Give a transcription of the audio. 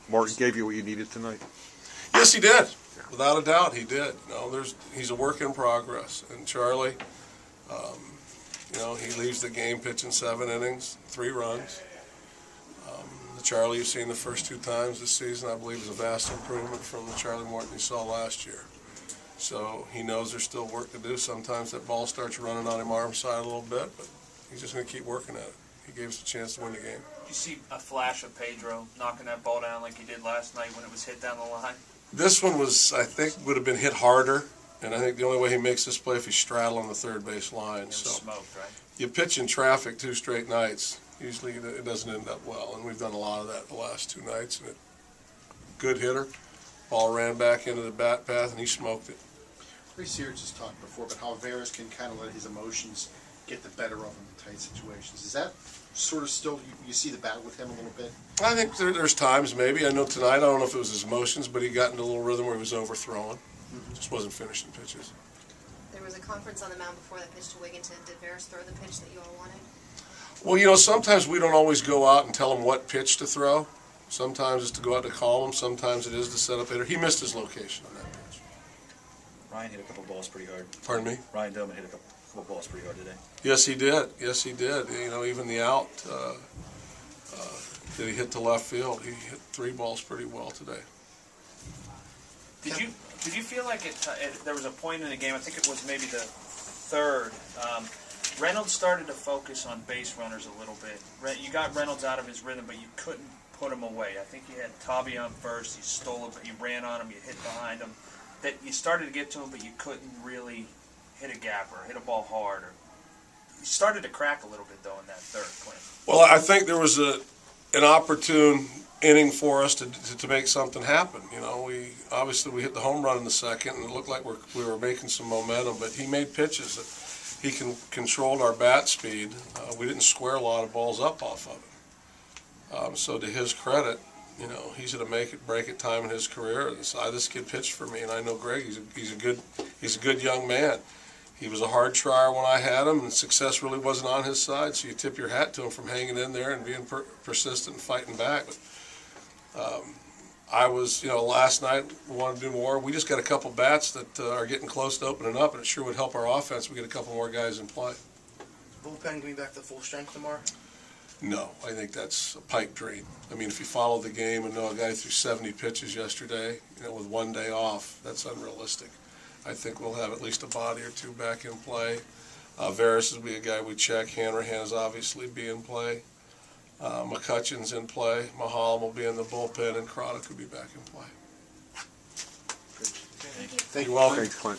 Martin gave you what you needed tonight? Yes, he did. Without a doubt, he did. He's a work in progress. And Charlie, he leaves the game pitching 7 innings, 3 runs. The Charlie you've seen the first 2 times this season, I believe, is a vast improvement from the Charlie Morton you saw last year. So he knows there's still work to do. Sometimes that ball starts running on him arm side a little bit, but he's just going to keep working at it. He gave us a chance to win the game. Did you see a flash of Pedro knocking that ball down like he did last night when it was hit down the line? This one was, I think, would have been hit harder, and I think the only way he makes this play if he's straddling the third base line. It was smoked, right? You pitch in traffic 2 straight nights, usually it doesn't end up well, and we've done a lot of that the last 2 nights. And good hitter, ball ran back into the bat path, and he smoked it. Ray Sears has talked before about how Veras can kind of let his emotions get the better of him in tight situations. Is that sort of still, you see the battle with him a little bit? I think there's times maybe. I know tonight, I don't know if it was his emotions, but he got into a little rhythm where he was overthrowing. Just wasn't finishing pitches. There was a conference on the mound before that pitch to Wigginton. Did Veras throw the pitch that you all wanted? Well, sometimes we don't always go out and tell him what pitch to throw. Sometimes it's to go out to call him. Sometimes it is to set up hitter. He missed his location on that pitch. Ryan hit a couple balls pretty hard. Pardon me? Ryan Dillman hit a couple balls pretty hard today. Yes, he did. Yes, he did. Even the out that he hit to left field, he hit 3 balls pretty well today. Did you feel like there was a point in the game, I think it was maybe the 3rd, Reynolds started to focus on base runners a little bit. You got Reynolds out of his rhythm, but you couldn't put him away. I think you had Tabby on first, you stole it, but you ran on him, you hit behind him. That you started to get to him, but you couldn't really hit a gap or hit a ball hard. You started to crack a little bit, though, in that 3rd, Clint. Well, I think there was an opportune inning for us to make something happen. We obviously hit the home run in the 2nd, and it looked like we were making some momentum. But he made pitches that he controlled our bat speed. We didn't square a lot of balls up off of it. So to his credit, he's going to make it, break it time in his career. This kid pitched for me, and I know Greg. He's a good young man. He was a hard trier when I had him, and success really wasn't on his side. So you tip your hat to him from hanging in there and being persistent and fighting back. But I was, last night we wanted to do more. We just got a couple bats that are getting close to opening up, and it sure would help our offense. We get a couple more guys in play. Bullpen going back to full strength tomorrow? No, I think that's a pipe dream. I mean, if you follow the game and know a guy threw 70 pitches yesterday, with 1 day off, that's unrealistic. I think we'll have at least a body or 2 back in play. Veras will be a guy we check. Hanrahan is obviously be in play. McCutcheon's in play. Mahalam will be in the bullpen, and Craddock could be back in play. Thank you. You're welcome. Thanks, Clint.